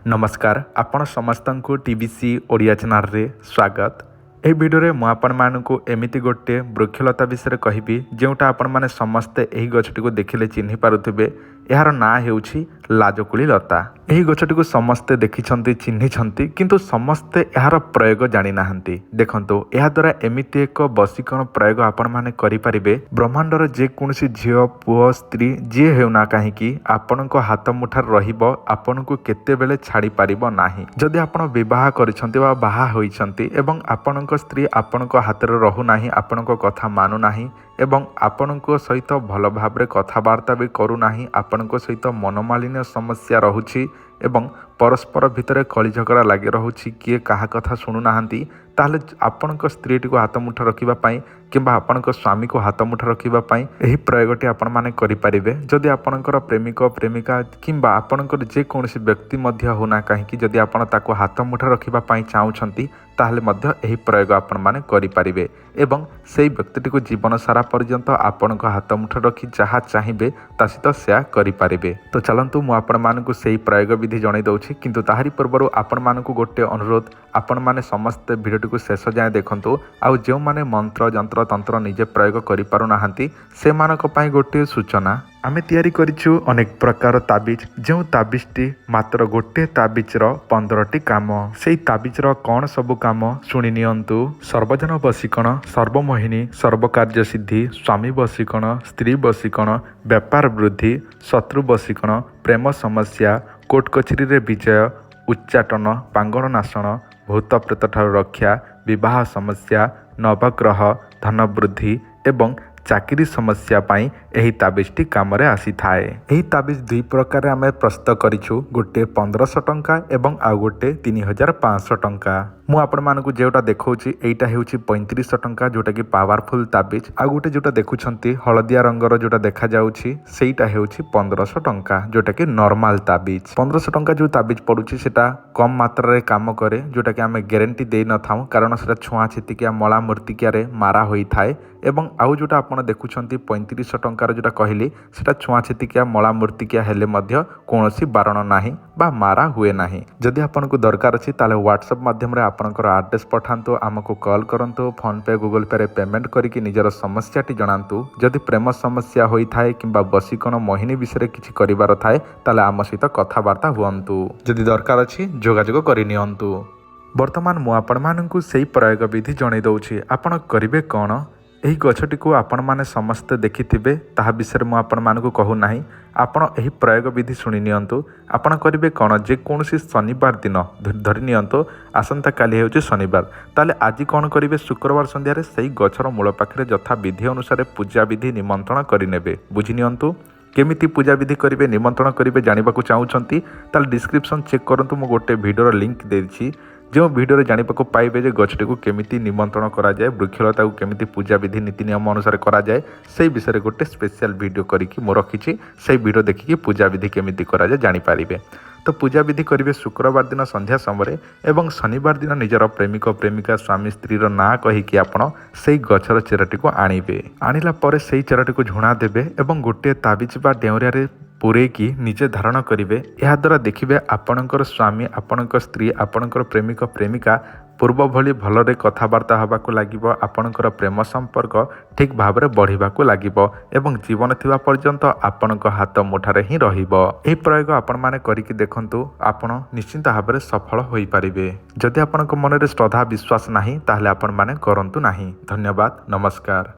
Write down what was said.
नमस्कार आपण समस्त को टीवीसी ओडिया चैनल रे स्वागत। ए भिडियो मु आपको एमती गोटे वृक्षलता विषय कहबी जोटा आपण मैंने समस्ते यही गछटी को देखिले चिन्ह पारुथिबे। यार ना हेउछि लाजकुली लता। यही गछटी को समस्ते देखिछंती चिन्हिछंती किंतु समस्ते यार प्रयोग जानि नाहंती। देखंतु या द्वारा एमिति एक वशीकरण प्रयोग आपण माने करि परिबे। ब्रह्मांडर जे कोनसी झियो पुओ स्त्री जे हेउना काहेकि आपणको हाथ मुठार रहिबो आपणको केतेबेले छाड़ी पारिबो नाही। जदि आपण विवाह करिसंती वा बाहा होइसंती एवं आपणको स्त्री आपणको हातरे रहु नाही, आपणको कथा मानु नाही एवं आपणको सहित भल भाबरे कथबार्ता भी करू नाही, आपणको सहित मनोमालिन्य समस्या रहुछि एवं परस्पर भितर कली झगड़ा लगी रहुछि, किए कहा कथा शुणु नाहंती, ताहले आपणको स्त्रीटी को हाथ मुठा रखिबा पई किंबा आपणको स्वामी को हाथ मुठा रखिबा पई एही प्रयोगटी आपण माने करि परिबे। जदि आपणकर प्रेमिक प्रेमिका किंबा आपणकर जे कोनसी व्यक्ति मध्य होना काहेकि जदि आपण ताको हाथ मुठा रखिबा पई चाहुछंती ताहले मध्य एही प्रयोग आपण माने करि परिबे एवं सेही व्यक्तिटी को जीवन सारा पर्यंत आपणको हाथ मुठा रखि जहा चाहिबे ता सहित सेया करि परिबे। तो चलंतु मु आपण मानकु सेही प्रयोग विधि जणाई दउछि, किंतु ताहारी पूर्वरु आपण मानकु गोटे अनुरोध, आपण माने समस्त भिडियोटी को शेष जाए देखंतु। आउ जो माने मंत्र जंत्र तंत्र निजे प्रयोग करि पारु नाहंती से मानक पई गोटे सूचना, आमे तैयारी करिछु अनेक प्रकार ताबिज। जो ताबिजटी मात्र गोटे ताबिजर 15टी काम। सेही ताबिजर कौन सबु काम शुणी नियंतु। सर्वजन वशीकरण, सर्वमोहिनी, सर्वकार्य सिद्धि, स्वामी वशीकरण, स्त्री वशीकरण, व्यापार वृद्धि, शत्रु वशीकरण, प्रेम समस्या, कोर्ट कचेरी रे विजय, उच्चाटन, पांगण नाशण, भूत प्रेत ठारू रक्षा, विवाह समस्या, नवग्रह, धन वृद्धि एवं चाकरी समस्या पाई एही ताबिजटी काम रे आसी थाए। एही ताबिज दुई प्रकार आमे प्रस्तुत करिछु, गोटे 1500 टंका एवं आ गोटे 3500 टंका। मु आपण मानकु जेउटा देखौछि एइटा हेउछि 3500 टंका, जोटा कि पावरफुल ताबिज। आ गोटे जोटा देखुछंती हळदिया रंगर जोटा देखा जाउछि सेइटा हेउछि 1500 टंका, जोटा कि नॉर्मल ताबिज। 1500 टंका जो ताबिज पडुछि सेटा कम मात्रा रे काम करे, जोटा कि आमे ग्यारंटी देई न थाउ, कारण सेटा छुआ छितिकिया मला मूर्तिकिया रे मारा होई थाए। एवं आउ जोटा आपण देखुछंती 3500 टंकार जोटा कहली सेटा छुआ छितिकिया मला मूर्तिकिया हेले मध्य कोनोसी बारण नाही बा मारा हुए नाही। जदि आपनको दरकार अछि ताले व्हाट्सएप माध्यम रे आपनकर एड्रेस पठांतु, आमको कॉल करंतु, फोन पे गूगल पे रे पेमेंट करिकि निजर समस्याटी जणांतु। जदि प्रेम समस्या होई थाए किंबा वशीकरण मोहिनी विषय किछि करिवार थाए ताले आम सहित कथाबार्ता हुअंतु। जदि दरकार अछि जोगाजोग करि नियंतु। वर्तमान मु आपण मानकु सेही प्रयोग विधि जणाई दउछि। आपण करिवे कोन, एही गछटी को आपण माने समस्त देखिथिबे ताहा विषय मु आपण मानकु कहू नाही। आपण एही प्रयोग विधि सुनि नियंतु। आपण करिवे कोन, जे कोनसी शनिवार दिन धरि नियंतु, आसंता काली हेउछि शनिवार, ताले आज कोन करिवे शुक्रवार संध्या रे सेही गछर मूल पाखरे यथा विधि अनुसार पूजा विधि निमंत्रण करि नेबे। बुझि नियंतु केमिति पूजा विधि करिवे निमंत्रण करिवे जानिबाकु चाहुछंती ताले डिस्क्रिप्शन चेक करंतु, मु गोटे भिडियोर लिंक देछि जो भिडियो जानिबाकु पाइबे जे गछटी को केमिति निमंत्रण करा जाए, वृक्षलता को केमिति पूजा विधि नीति नियम अनुसार करा जाए, सेही विषय गोटे स्पेशल वीडियो करिकि मो रखिछि। सेही वीडियो देखिकि पूजा विधि केमिति करा जाए जानि पारिबे। तो पूजा विधि करिवे शुक्रवार दिन संध्या समय एवं शनिवार दिन निजर प्रेमिक प्रेमिका स्वामी स्त्री ना कहिकि आपण सेही गछर चेरटी को आनिबे। आनिला परे सेही चेरटी को झुणा देबे एवं गोटे ताबिज बा डेउरिया रे पुरेकी निजे धारण करिवे। या द्वारा देखिबे आपणकर स्वामी, आपणकर स्त्री, आपणकर प्रेमिक प्रेमिका पूर्व भली भलरे कथबार्ता हबाकू लागिबो। आपणकर प्रेम संपर्क ठीक भाबरे बढ़िबाकू लागिबो एवं जीवन थिबा पर्यंत आपणक हाथ मुठारे ही रहिबो। एही प्रयोग आपण माने करिकि देखंतु, आपण निश्चित भाबरे सफल होई परिबे। जदि आपणक मनरे श्रद्धा विश्वास नाही ताहले आपण माने करंतु नाही। धन्यवाद, नमस्कार।